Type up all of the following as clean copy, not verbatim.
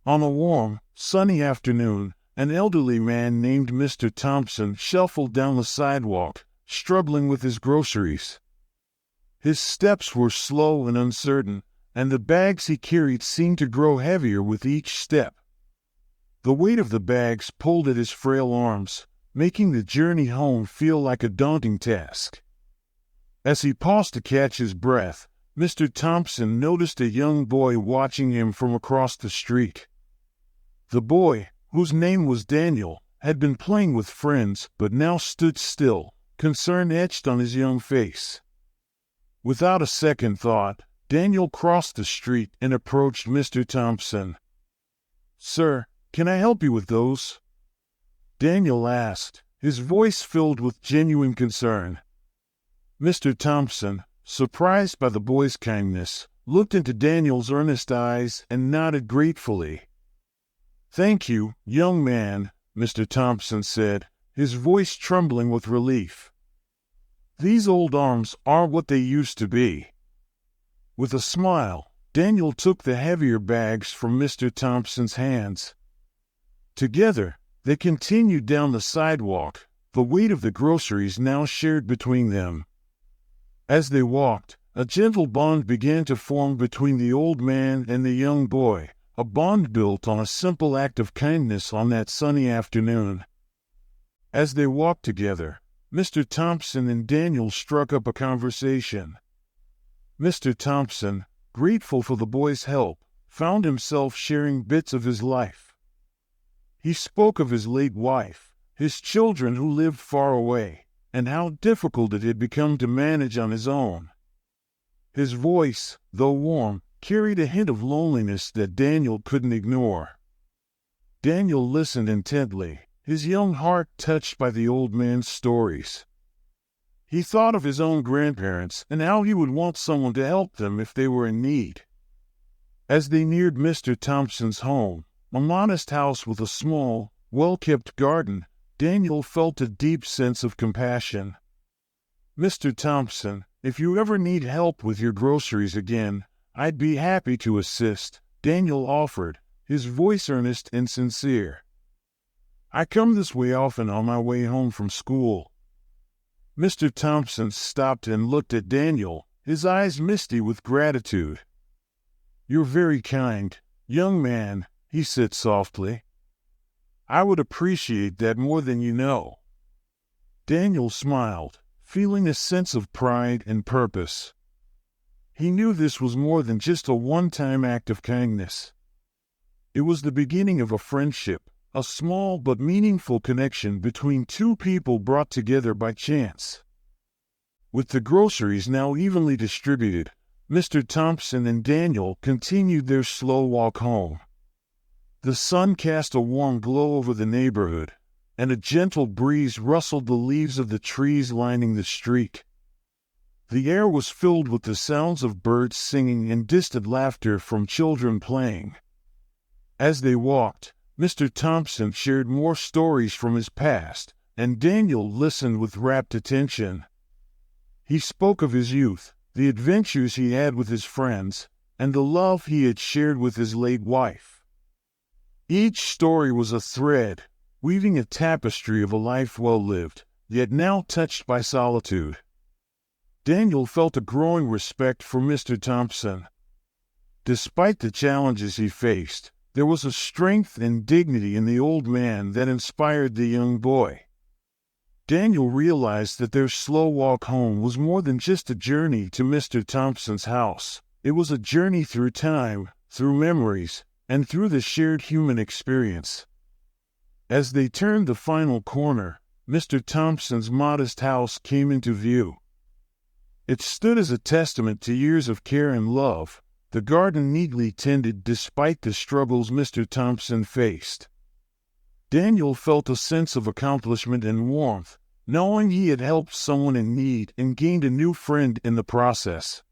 On a warm, sunny afternoon, an elderly man named Mr. Thompson shuffled down the sidewalk, struggling with his groceries. His steps were slow and uncertain, and the bags he carried seemed to grow heavier with each step. The weight of the bags pulled at his frail arms, making the journey home feel like a daunting task. As he paused to catch his breath, Mr. Thompson noticed a young boy watching him from across the street. The boy, whose name was Daniel, had been playing with friends but now stood still, concern etched on his young face. Without a second thought, Daniel crossed the street and approached Mr. Thompson. "Sir, can I help you with those?" Daniel asked, his voice filled with genuine concern. Mr. Thompson, surprised by the boy's kindness, looked into Daniel's earnest eyes and nodded gratefully. "Thank you, young man," Mr. Thompson said, his voice trembling with relief. "These old arms aren't what they used to be." With a smile, Daniel took the heavier bags from Mr. Thompson's hands. Together, they continued down the sidewalk, the weight of the groceries now shared between them. As they walked, a gentle bond began to form between the old man and the young boy, a bond built on a simple act of kindness on that sunny afternoon. As they walked together, Mr. Thompson and Daniel struck up a conversation. Mr. Thompson, grateful for the boy's help, found himself sharing bits of his life. He spoke of his late wife, his children who lived far away, and how difficult it had become to manage on his own. His voice, though warm, carried a hint of loneliness that Daniel couldn't ignore. Daniel listened intently, his young heart touched by the old man's stories. He thought of his own grandparents and how he would want someone to help them if they were in need. As they neared Mr. Thompson's home, a modest house with a small, well-kept garden, Daniel felt a deep sense of compassion. "Mr. Thompson, if you ever need help with your groceries again, I'd be happy to assist," Daniel offered, his voice earnest and sincere. "I come this way often on my way home from school." Mr. Thompson stopped and looked at Daniel, his eyes misty with gratitude. "You're very kind, young man," he said softly. "I would appreciate that more than you know." Daniel smiled, feeling a sense of pride and purpose. He knew this was more than just a one-time act of kindness. It was the beginning of a friendship, a small but meaningful connection between two people brought together by chance. With the groceries now evenly distributed, Mr. Thompson and Daniel continued their slow walk home. The sun cast a warm glow over the neighborhood, and a gentle breeze rustled the leaves of the trees lining the street. The air was filled with the sounds of birds singing and distant laughter from children playing. As they walked, Mr. Thompson shared more stories from his past, and Daniel listened with rapt attention. He spoke of his youth, the adventures he had with his friends, and the love he had shared with his late wife. Each story was a thread, weaving a tapestry of a life well lived, yet now touched by solitude. Daniel felt a growing respect for Mr. Thompson. Despite the challenges he faced, there was a strength and dignity in the old man that inspired the young boy. Daniel realized that their slow walk home was more than just a journey to Mr. Thompson's house. It was a journey through time, through memories, and through the shared human experience. As they turned the final corner, Mr. Thompson's modest house came into view. It stood as a testament to years of care and love, the garden neatly tended despite the struggles Mr. Thompson faced. Daniel felt a sense of accomplishment and warmth, knowing he had helped someone in need and gained a new friend in the process.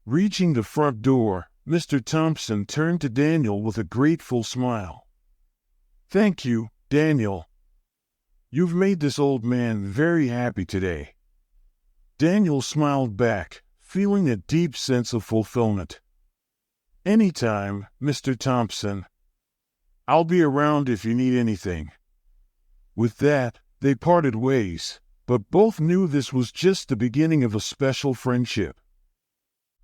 Reaching the front door, Mr. Thompson turned to Daniel with a grateful smile. "Thank you, Daniel. You've made this old man very happy today." Daniel smiled back, feeling a deep sense of fulfillment. "Anytime, Mr. Thompson," I'll be around if you need anything." With that, they parted ways, but both knew this was just the beginning of a special friendship.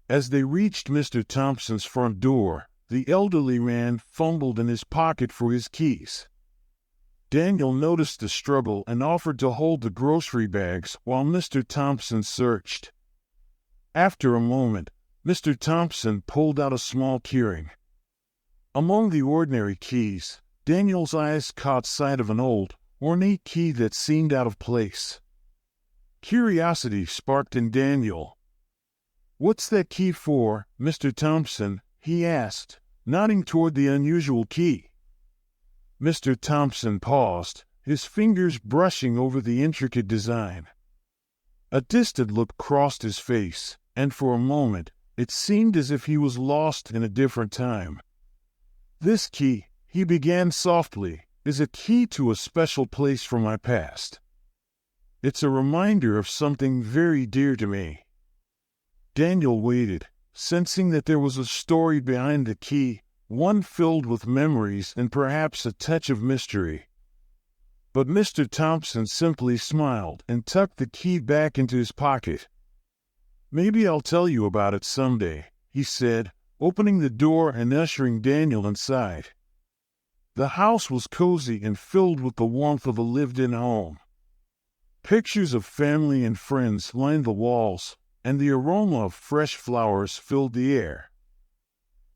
As they reached Mr. Thompson's front door, the elderly man fumbled in his pocket for his keys. Daniel noticed the struggle and offered to hold the grocery bags while Mr. Thompson searched. After a moment, Mr. Thompson pulled out a small keyring. Among the ordinary keys, Daniel's eyes caught sight of an old, ornate key that seemed out of place. Curiosity sparked in Daniel. "What's that key for, Mr. Thompson?" he asked, nodding toward the unusual key. Mr. Thompson paused, his fingers brushing over the intricate design. A distant look crossed his face, and for a moment, it seemed as if he was lost in a different time. "This key," he began softly, "is a key to a special place from my past. It's a reminder of something very dear to me." Daniel waited, sensing that there was a story behind the key, one filled with memories and perhaps a touch of mystery. But Mr. Thompson simply smiled and tucked the key back into his pocket. "Maybe I'll tell you about it someday," he said, opening the door and ushering Daniel inside. The house was cozy and filled with the warmth of a lived-in home. Pictures of family and friends lined the walls, and the aroma of fresh flowers filled the air.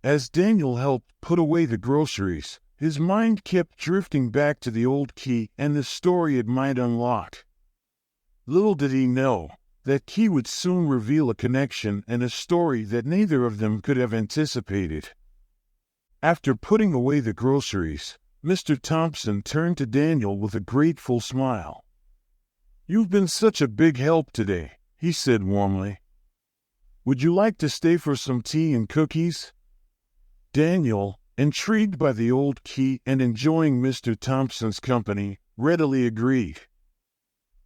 As Daniel helped put away the groceries, his mind kept drifting back to the old key and the story it might unlock. Little did he know, that key would soon reveal a connection and a story that neither of them could have anticipated. After putting away the groceries, Mr. Thompson turned to Daniel with a grateful smile. "You've been such a big help today," he said warmly. "Would you like to stay for some tea and cookies?" Daniel, intrigued by the old key and enjoying Mr. Thompson's company, readily agreed.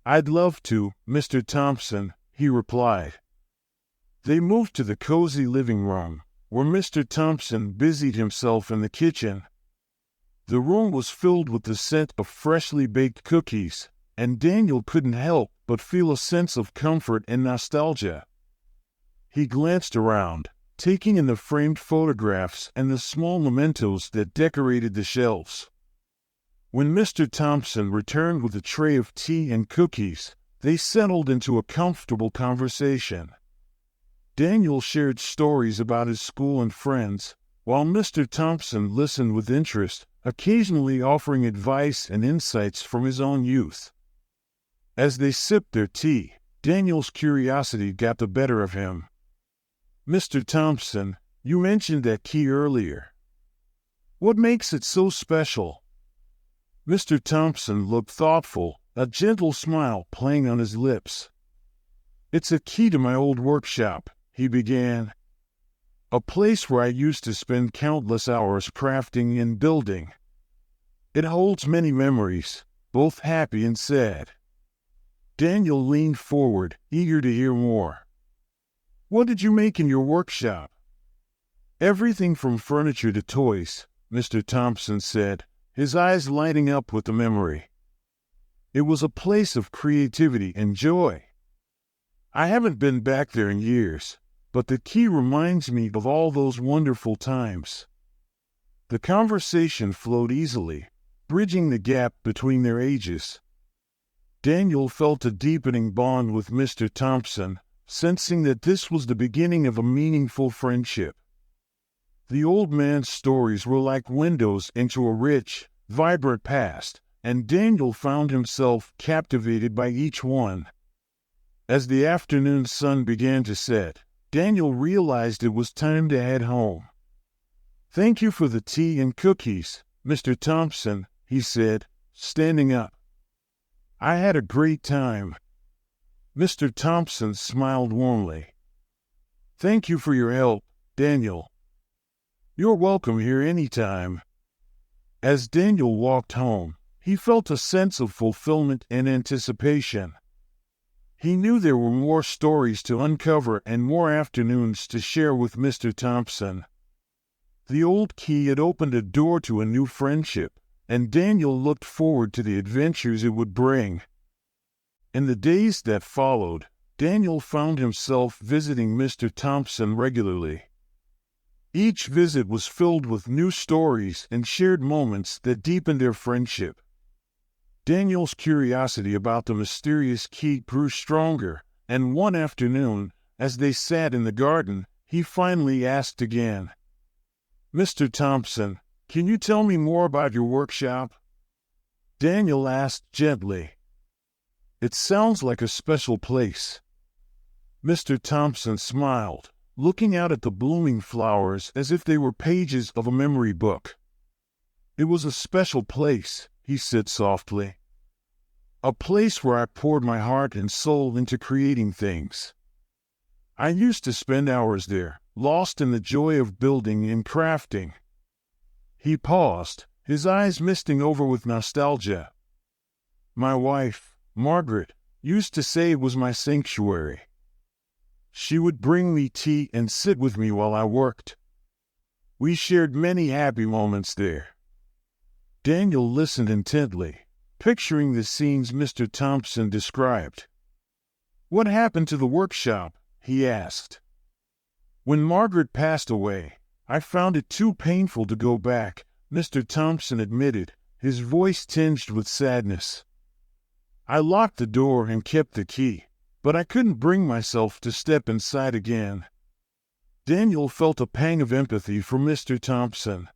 "I'd love to, Mr. Thompson," he replied. They moved to the cozy living room, where Mr. Thompson busied himself in the kitchen. The room was filled with the scent of freshly baked cookies, and Daniel couldn't help but feel a sense of comfort and nostalgia. He glanced around, taking in the framed photographs and the small mementos that decorated the shelves. When Mr. Thompson returned with a tray of tea and cookies, they settled into a comfortable conversation. Daniel shared stories about his school and friends, while Mr. Thompson listened with interest, occasionally offering advice and insights from his own youth. As they sipped their tea, Daniel's curiosity got the better of him. "Mr. Thompson, you mentioned that key earlier. What makes it so special?" Mr. Thompson looked thoughtful, a gentle smile playing on his lips. "It's a key to my old workshop," he began. "A place where I used to spend countless hours crafting and building. It holds many memories, both happy and sad." Daniel leaned forward, eager to hear more. "What did you make in your workshop?" "Everything from furniture to toys," Mr. Thompson said, his eyes lighting up with the memory. "It was a place of creativity and joy. I haven't been back there in years, but the key reminds me of all those wonderful times." The conversation flowed easily, bridging the gap between their ages. Daniel felt a deepening bond with Mr. Thompson, sensing that this was the beginning of a meaningful friendship. The old man's stories were like windows into a rich, vibrant past, and Daniel found himself captivated by each one. As the afternoon sun began to set, Daniel realized it was time to head home. "Thank you for the tea and cookies, Mr. Thompson," he said, standing up. "I had a great time." Mr. Thompson smiled warmly. "Thank you for your help, Daniel. You're welcome here anytime." As Daniel walked home, he felt a sense of fulfillment and anticipation. He knew there were more stories to uncover and more afternoons to share with Mr. Thompson. The old key had opened a door to a new friendship, and Daniel looked forward to the adventures it would bring. In the days that followed, Daniel found himself visiting Mr. Thompson regularly. Each visit was filled with new stories and shared moments that deepened their friendship. Daniel's curiosity about the mysterious key grew stronger, and one afternoon, as they sat in the garden, he finally asked again, "Mr. Thompson, can you tell me more about your workshop?" Daniel asked gently. "It sounds like a special place." Mr. Thompson smiled, looking out at the blooming flowers as if they were pages of a memory book. "It was a special place," he said softly. "A place where I poured my heart and soul into creating things. I used to spend hours there, lost in the joy of building and crafting." He paused, his eyes misting over with nostalgia. "My wife, Margaret, used to say it was my sanctuary. She would bring me tea and sit with me while I worked. We shared many happy moments there." Daniel listened intently, picturing the scenes Mr. Thompson described. "What happened to the workshop?" he asked. "When Margaret passed away, I found it too painful to go back," Mr. Thompson admitted, his voice tinged with sadness. "I locked the door and kept the key, but I couldn't bring myself to step inside again." Daniel felt a pang of empathy for Mr. Thompson.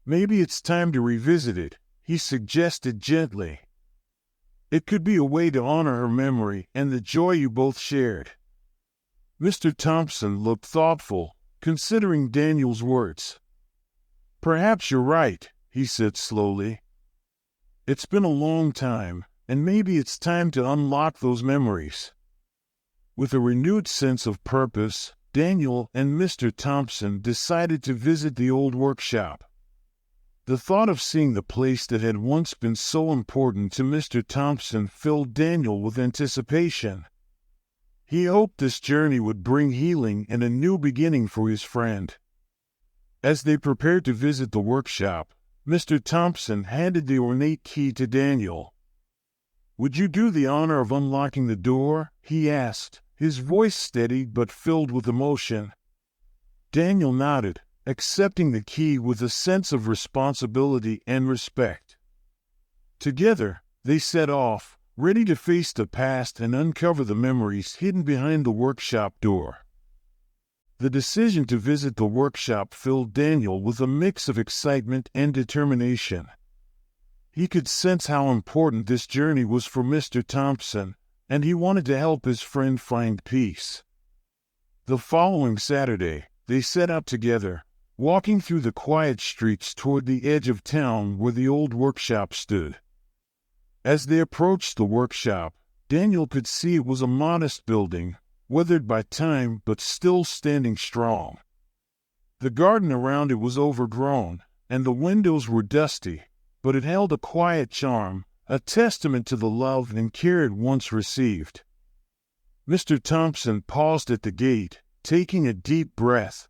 "Maybe it's time to revisit it," he suggested gently. "It could be a way to honor her memory and the joy you both shared." Mr. Thompson looked thoughtful, considering Daniel's words. "Perhaps you're right," he said slowly. "It's been a long time, and maybe it's time to unlock those memories." With a renewed sense of purpose, Daniel and Mr. Thompson decided to visit the old workshop. The thought of seeing the place that had once been so important to Mr. Thompson filled Daniel with anticipation. He hoped this journey would bring healing and a new beginning for his friend. As they prepared to visit the workshop, Mr. Thompson handed the ornate key to Daniel. "Would you do the honor of unlocking the door?" he asked, his voice steady but filled with emotion. Daniel nodded, accepting the key with a sense of responsibility and respect. Together, they set off, ready to face the past and uncover the memories hidden behind the workshop door. The decision to visit the workshop filled Daniel with a mix of excitement and determination. He could sense how important this journey was for Mr. Thompson, and he wanted to help his friend find peace. The following Saturday, they set out together, walking through the quiet streets toward the edge of town where the old workshop stood. As they approached the workshop, Daniel could see it was a modest building, weathered by time but still standing strong. The garden around it was overgrown, and the windows were dusty, but it held a quiet charm, a testament to the love and care it once received. Mr. Thompson paused at the gate, taking a deep breath.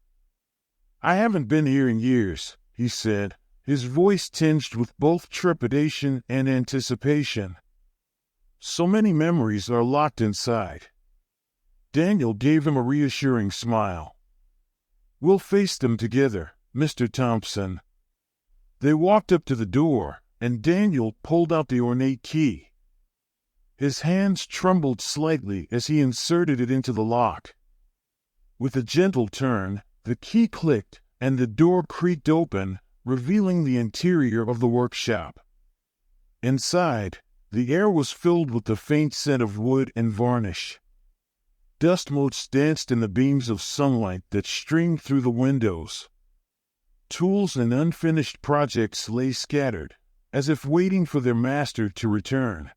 "I haven't been here in years," he said, his voice tinged with both trepidation and anticipation. "So many memories are locked inside." Daniel gave him a reassuring smile. "We'll face them together, Mr. Thompson." They walked up to the door, and Daniel pulled out the ornate key. His hands trembled slightly as he inserted it into the lock. With a gentle turn, the key clicked, and the door creaked open, revealing the interior of the workshop. Inside, the air was filled with the faint scent of wood and varnish. Dust motes danced in the beams of sunlight that streamed through the windows. Tools and unfinished projects lay scattered, as if waiting for their master to return.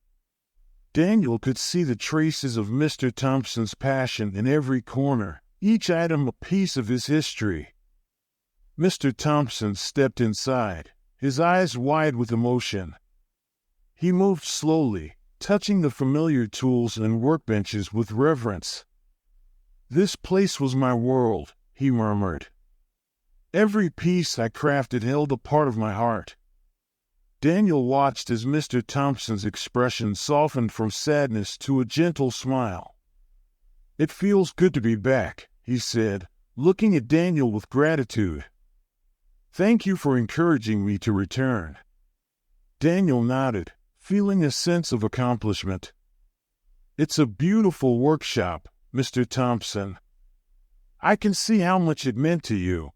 Daniel could see the traces of Mr. Thompson's passion in every corner, each item a piece of his history. Mr. Thompson stepped inside, his eyes wide with emotion. He moved slowly, touching the familiar tools and workbenches with reverence. "This place was my world," he murmured. Every piece I crafted held a part of my heart. Daniel watched as Mr. Thompson's expression softened from sadness to a gentle smile. "It feels good to be back," he said, looking at Daniel with gratitude. "Thank you for encouraging me to return." Daniel nodded, feeling a sense of accomplishment. "It's a beautiful workshop, Mr. Thompson. I can see how much it meant to you."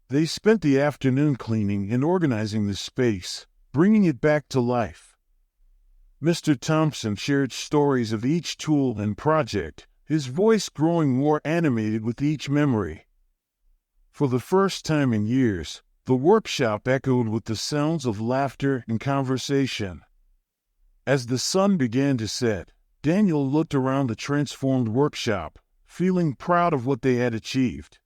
They spent the afternoon cleaning and organizing the space, bringing it back to life. Mr. Thompson shared stories of each tool and project, his voice growing more animated with each memory. For the first time in years, the workshop echoed with the sounds of laughter and conversation. As the sun began to set, Daniel looked around the transformed workshop, feeling proud of what they had achieved.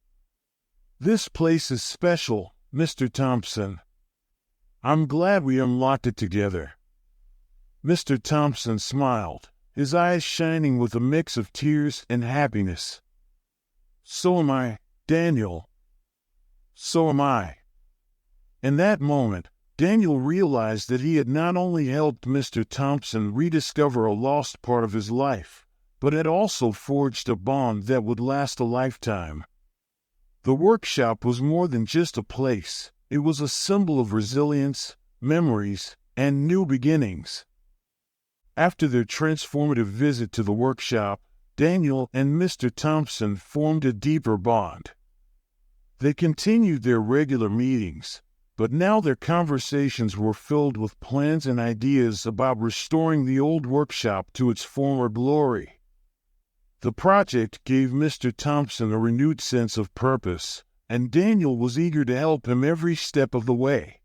"This place is special, Mr. Thompson. I'm glad we unlocked it together." Mr. Thompson smiled, his eyes shining with a mix of tears and happiness. "So am I, Daniel. So am I." In that moment, Daniel realized that he had not only helped Mr. Thompson rediscover a lost part of his life, but had also forged a bond that would last a lifetime. The workshop was more than just a place. It was a symbol of resilience, memories, and new beginnings. After their transformative visit to the workshop, Daniel and Mr. Thompson formed a deeper bond. They continued their regular meetings, but now their conversations were filled with plans and ideas about restoring the old workshop to its former glory. The project gave Mr. Thompson a renewed sense of purpose, and Daniel was eager to help him every step of the way.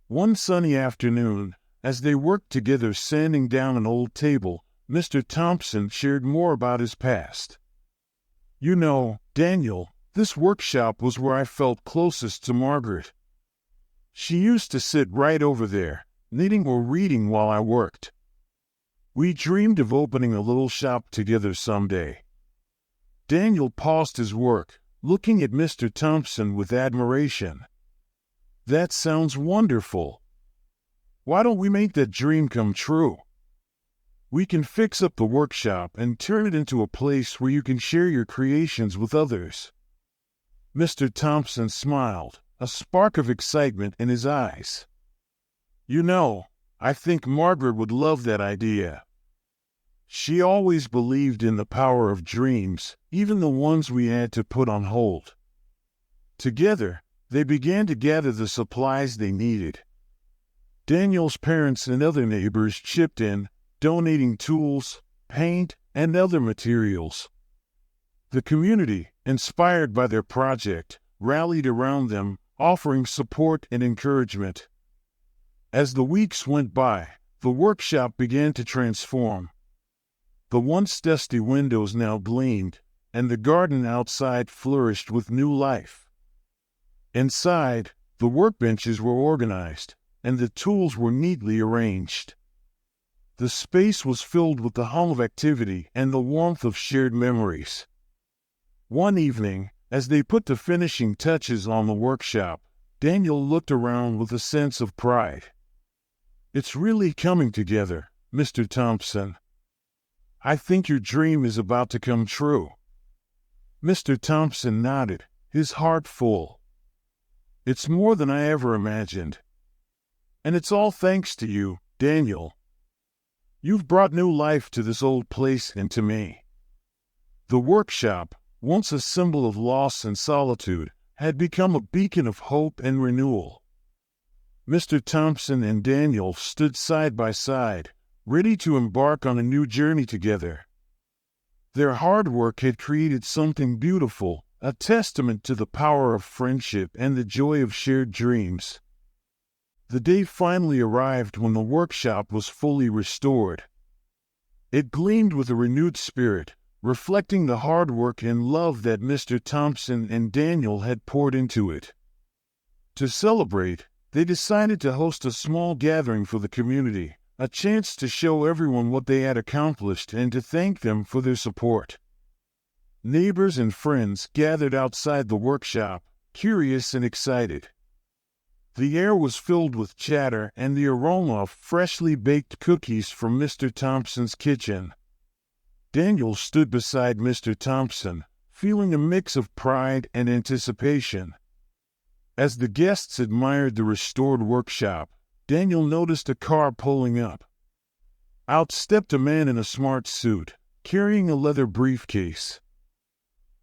One sunny afternoon, as they worked together sanding down an old table, Mr. Thompson shared more about his past. "You know, Daniel, this workshop was where I felt closest to Margaret. She used to sit right over there, knitting or reading while I worked. We dreamed of opening a little shop together someday." Daniel paused his work, looking at Mr. Thompson with admiration. "That sounds wonderful. Why don't we make that dream come true? We can fix up the workshop and turn it into a place where you can share your creations with others." Mr. Thompson smiled, a spark of excitement in his eyes. "You know, I think Margaret would love that idea. She always believed in the power of dreams, even the ones we had to put on hold." Together, they began to gather the supplies they needed. Daniel's parents and other neighbors chipped in, donating tools, paint, and other materials. The community, inspired by their project, rallied around them, offering support and encouragement. As the weeks went by, the workshop began to transform. The once dusty windows now gleamed, and the garden outside flourished with new life. Inside, the workbenches were organized, and the tools were neatly arranged. The space was filled with the hum of activity and the warmth of shared memories. One evening, as they put the finishing touches on the workshop, Daniel looked around with a sense of pride. "It's really coming together, Mr. Thompson. I think your dream is about to come true." Mr. Thompson nodded, his heart full. "It's more than I ever imagined. And it's all thanks to you, Daniel. You've brought new life to this old place and to me." The workshop, once a symbol of loss and solitude, had become a beacon of hope and renewal. Mr. Thompson and Daniel stood side by side, ready to embark on a new journey together. Their hard work had created something beautiful, a testament to the power of friendship and the joy of shared dreams. The day finally arrived when the workshop was fully restored. It gleamed with a renewed spirit, reflecting the hard work and love that Mr. Thompson and Daniel had poured into it. To celebrate, they decided to host a small gathering for the community, a chance to show everyone what they had accomplished and to thank them for their support. Neighbors and friends gathered outside the workshop, curious and excited. The air was filled with chatter and the aroma of freshly baked cookies from Mr. Thompson's kitchen. Daniel stood beside Mr. Thompson, feeling a mix of pride and anticipation. As the guests admired the restored workshop, Daniel noticed a car pulling up. Out stepped a man in a smart suit, carrying a leather briefcase.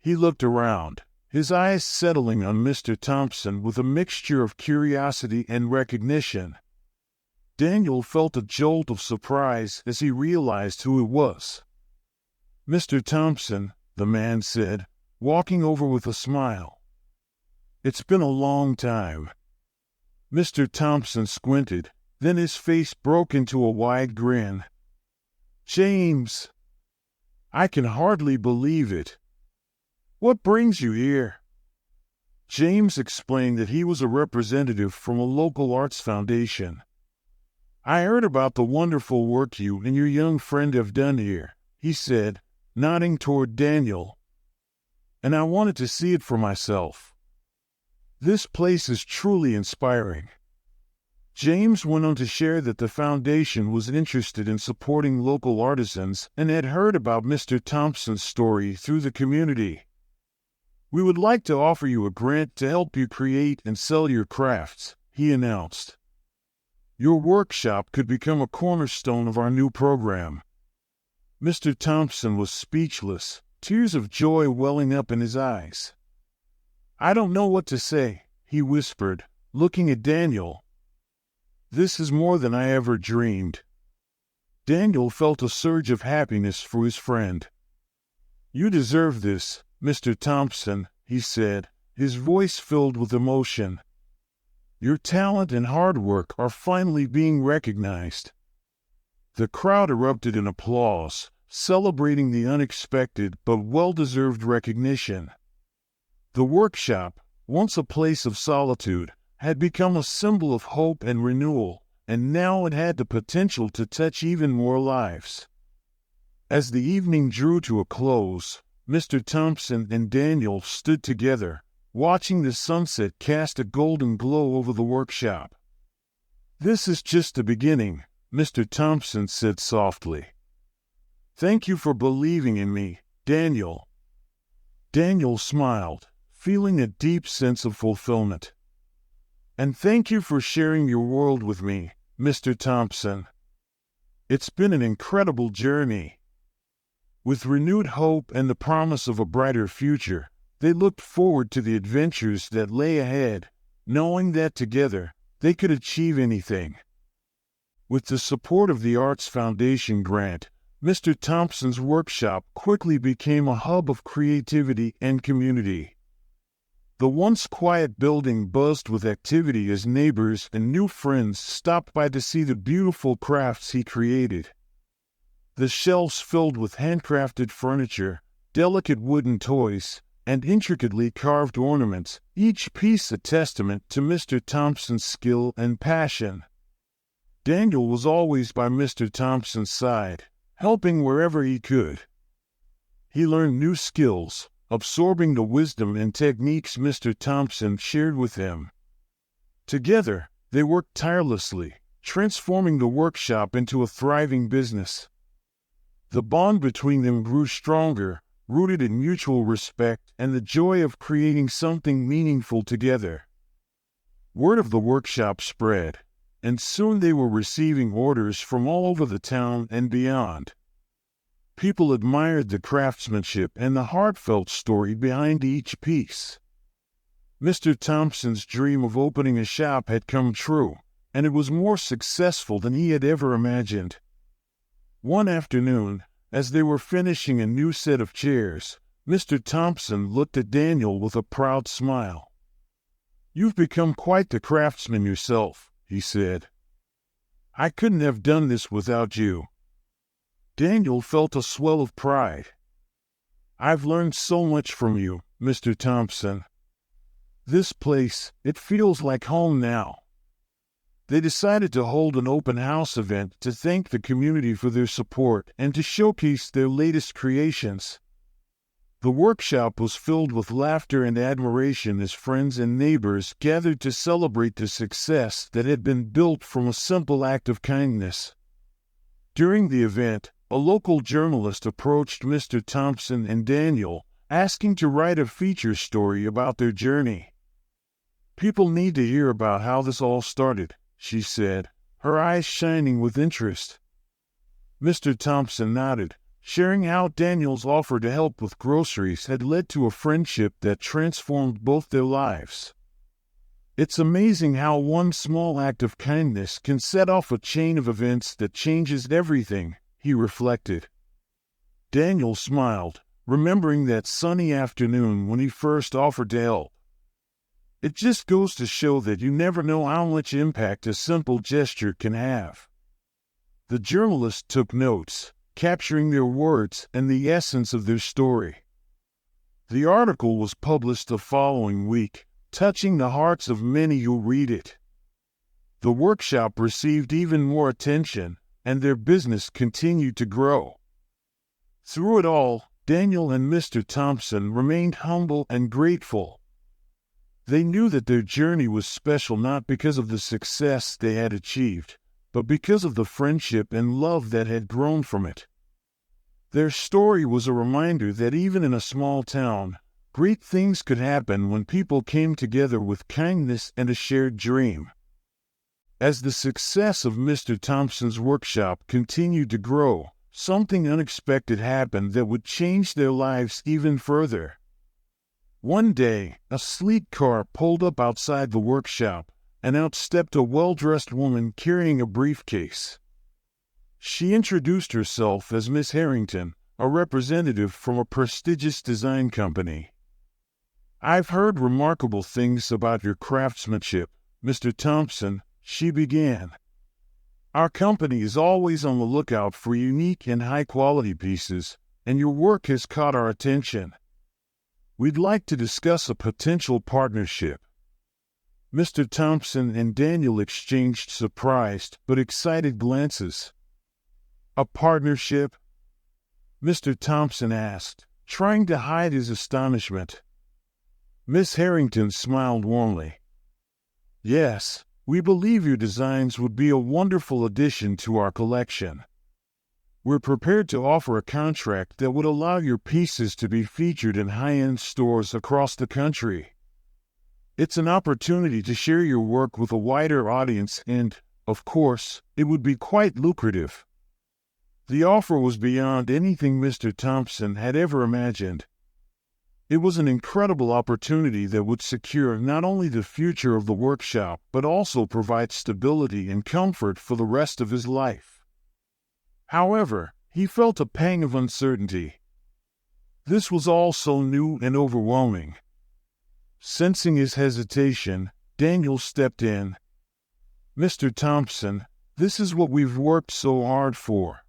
He looked around, his eyes settling on Mr. Thompson with a mixture of curiosity and recognition. Daniel felt a jolt of surprise as he realized who it was. "Mr. Thompson," the man said, walking over with a smile. "It's been a long time." Mr. Thompson squinted, then his face broke into a wide grin. "James! I can hardly believe it. What brings you here?" James explained that he was a representative from a local arts foundation. "I heard about the wonderful work you and your young friend have done here," he said, nodding toward Daniel. "And I wanted to see it for myself. This place is truly inspiring." James went on to share that the foundation was interested in supporting local artisans and had heard about Mr. Thompson's story through the community. "We would like to offer you a grant to help you create and sell your crafts," he announced. "Your workshop could become a cornerstone of our new program." Mr. Thompson was speechless, tears of joy welling up in his eyes. "I don't know what to say," he whispered, looking at Daniel. "This is more than I ever dreamed." Daniel felt a surge of happiness for his friend. "You deserve this, Mr. Thompson," he said, his voice filled with emotion. "Your talent and hard work are finally being recognized." The crowd erupted in applause, celebrating the unexpected but well-deserved recognition. The workshop, once a place of solitude, had become a symbol of hope and renewal, and now it had the potential to touch even more lives. As the evening drew to a close, Mr. Thompson and Daniel stood together, watching the sunset cast a golden glow over the workshop. "This is just the beginning," Mr. Thompson said softly. "Thank you for believing in me, Daniel." Daniel smiled, feeling a deep sense of fulfillment. "And thank you for sharing your world with me, Mr. Thompson. It's been an incredible journey." With renewed hope and the promise of a brighter future, they looked forward to the adventures that lay ahead, knowing that together, they could achieve anything. With the support of the Arts Foundation grant, Mr. Thompson's workshop quickly became a hub of creativity and community. The once quiet building buzzed with activity as neighbors and new friends stopped by to see the beautiful crafts he created. The shelves filled with handcrafted furniture, delicate wooden toys, and intricately carved ornaments, each piece a testament to Mr. Thompson's skill and passion. Daniel was always by Mr. Thompson's side, helping wherever he could. He learned new skills, absorbing the wisdom and techniques Mr. Thompson shared with him. Together, they worked tirelessly, transforming the workshop into a thriving business. The bond between them grew stronger, rooted in mutual respect and the joy of creating something meaningful together. Word of the workshop spread, and soon they were receiving orders from all over the town and beyond. People admired the craftsmanship and the heartfelt story behind each piece. Mr. Thompson's dream of opening a shop had come true, and it was more successful than he had ever imagined. One afternoon, as they were finishing a new set of chairs, Mr. Thompson looked at Daniel with a proud smile. "You've become quite the craftsman yourself," he said. "I couldn't have done this without you." Daniel felt a swell of pride. "I've learned so much from you, Mr. Thompson. This place, it feels like home now." They decided to hold an open house event to thank the community for their support and to showcase their latest creations. The workshop was filled with laughter and admiration as friends and neighbors gathered to celebrate the success that had been built from a simple act of kindness. During the event, a local journalist approached Mr. Thompson and Daniel, asking to write a feature story about their journey. "People need to hear about how this all started," she said, her eyes shining with interest. Mr. Thompson nodded, sharing how Daniel's offer to help with groceries had led to a friendship that transformed both their lives. "It's amazing how one small act of kindness can set off a chain of events that changes everything," he reflected. Daniel smiled, remembering that sunny afternoon when he first offered to help. "It just goes to show that you never know how much impact a simple gesture can have." The journalist took notes, capturing their words and the essence of their story. The article was published the following week, touching the hearts of many who read it. The workshop received even more attention, and their business continued to grow. Through it all, Daniel and Mr. Thompson remained humble and grateful. They knew that their journey was special not because of the success they had achieved, but because of the friendship and love that had grown from it. Their story was a reminder that even in a small town, great things could happen when people came together with kindness and a shared dream. As the success of Mr. Thompson's workshop continued to grow, something unexpected happened that would change their lives even further. One day, a sleek car pulled up outside the workshop, and out stepped a well-dressed woman carrying a briefcase. She introduced herself as Miss Harrington, a representative from a prestigious design company. "I've heard remarkable things about your craftsmanship, Mr. Thompson," she began. "Our company is always on the lookout for unique and high-quality pieces, and your work has caught our attention. We'd like to discuss a potential partnership." Mr. Thompson and Daniel exchanged surprised but excited glances. "A partnership?" Mr. Thompson asked, trying to hide his astonishment. Miss Harrington smiled warmly. "Yes, we believe your designs would be a wonderful addition to our collection. We're prepared to offer a contract that would allow your pieces to be featured in high-end stores across the country. It's an opportunity to share your work with a wider audience and, of course, it would be quite lucrative." The offer was beyond anything Mr. Thompson had ever imagined. It was an incredible opportunity that would secure not only the future of the workshop but also provide stability and comfort for the rest of his life. However, he felt a pang of uncertainty. This was all so new and overwhelming. Sensing his hesitation, Daniel stepped in. "Mr. Thompson, this is what we've worked so hard for.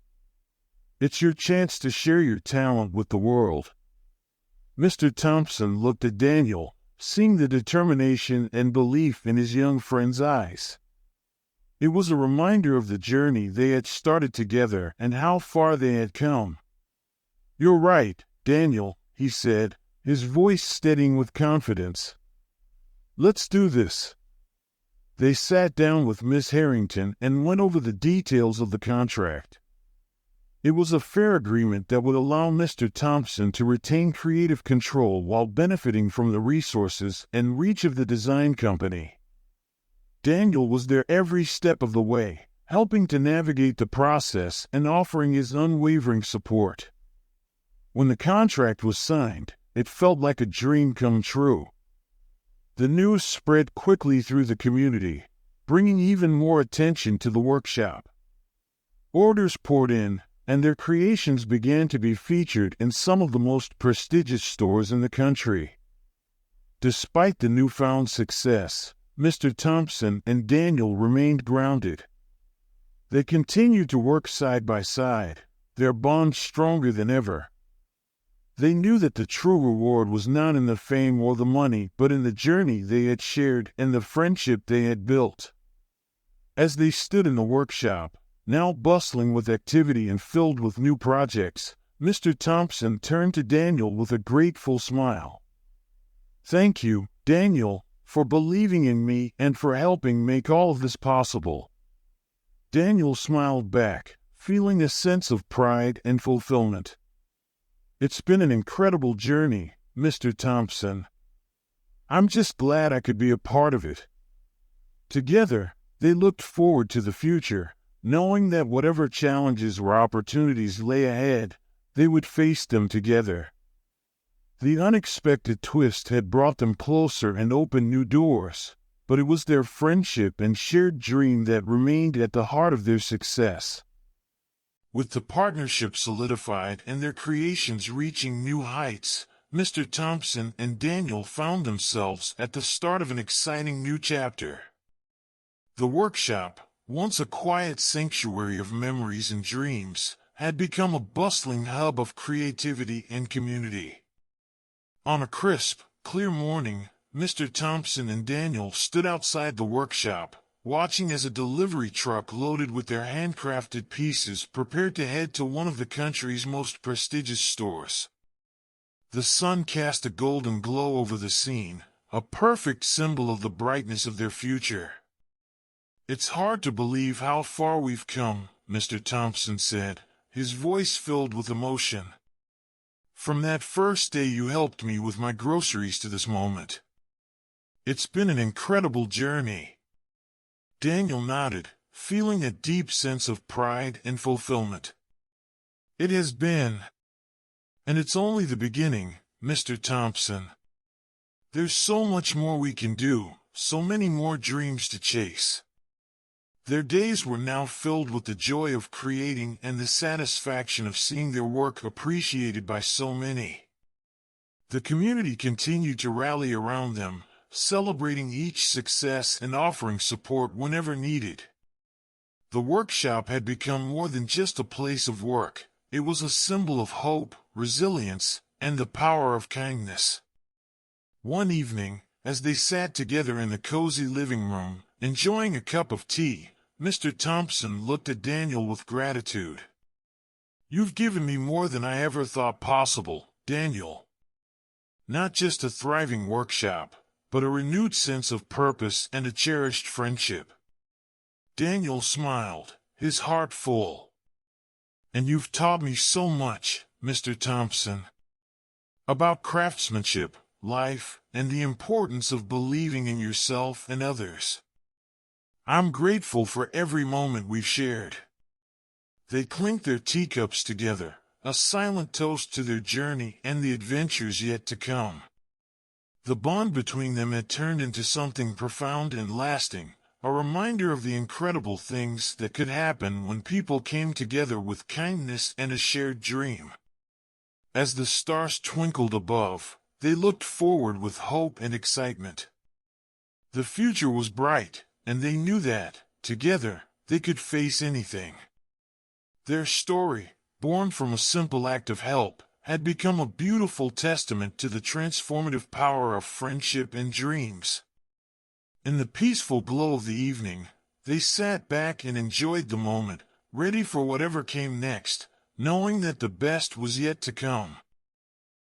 It's your chance to share your talent with the world." Mr. Thompson looked at Daniel, seeing the determination and belief in his young friend's eyes. It was a reminder of the journey they had started together and how far they had come. "You're right, Daniel," he said, his voice steadying with confidence. "Let's do this." They sat down with Miss Harrington and went over the details of the contract. It was a fair agreement that would allow Mr. Thompson to retain creative control while benefiting from the resources and reach of the design company. Daniel was there every step of the way, helping to navigate the process and offering his unwavering support. When the contract was signed, it felt like a dream come true. The news spread quickly through the community, bringing even more attention to the workshop. Orders poured in, and their creations began to be featured in some of the most prestigious stores in the country. Despite the newfound success, Mr. Thompson and Daniel remained grounded. They continued to work side by side, their bond stronger than ever. They knew that the true reward was not in the fame or the money, but in the journey they had shared and the friendship they had built. As they stood in the workshop, now bustling with activity and filled with new projects, Mr. Thompson turned to Daniel with a grateful smile. "Thank you, Daniel, for believing in me and for helping make all of this possible." Daniel smiled back, feeling a sense of pride and fulfillment. "It's been an incredible journey, Mr. Thompson. I'm just glad I could be a part of it." Together, they looked forward to the future, knowing that whatever challenges or opportunities lay ahead, they would face them together. The unexpected twist had brought them closer and opened new doors, but it was their friendship and shared dream that remained at the heart of their success. With the partnership solidified and their creations reaching new heights, Mr. Thompson and Daniel found themselves at the start of an exciting new chapter. The workshop, once a quiet sanctuary of memories and dreams, had become a bustling hub of creativity and community. On a crisp, clear morning, Mr. Thompson and Daniel stood outside the workshop, watching as a delivery truck loaded with their handcrafted pieces prepared to head to one of the country's most prestigious stores. The sun cast a golden glow over the scene, a perfect symbol of the brightness of their future. "It's hard to believe how far we've come," Mr. Thompson said, his voice filled with emotion. "From that first day you helped me with my groceries to this moment. It's been an incredible journey." Daniel nodded, feeling a deep sense of pride and fulfillment. "It has been. And it's only the beginning, Mr. Thompson. There's so much more we can do, so many more dreams to chase." Their days were now filled with the joy of creating and the satisfaction of seeing their work appreciated by so many. The community continued to rally around them, celebrating each success and offering support whenever needed. The workshop had become more than just a place of work. It was a symbol of hope, resilience, and the power of kindness. One evening, as they sat together in the cozy living room, enjoying a cup of tea, Mr. Thompson looked at Daniel with gratitude. "You've given me more than I ever thought possible, Daniel. Not just a thriving workshop, but a renewed sense of purpose and a cherished friendship." Daniel smiled, his heart full. "And you've taught me so much, Mr. Thompson. About craftsmanship, life, and the importance of believing in yourself and others. I'm grateful for every moment we've shared." They clinked their teacups together, a silent toast to their journey and the adventures yet to come. The bond between them had turned into something profound and lasting, a reminder of the incredible things that could happen when people came together with kindness and a shared dream. As the stars twinkled above, they looked forward with hope and excitement. The future was bright, and they knew that, together, they could face anything. Their story, born from a simple act of help, had become a beautiful testament to the transformative power of friendship and dreams. In the peaceful glow of the evening, they sat back and enjoyed the moment, ready for whatever came next, knowing that the best was yet to come.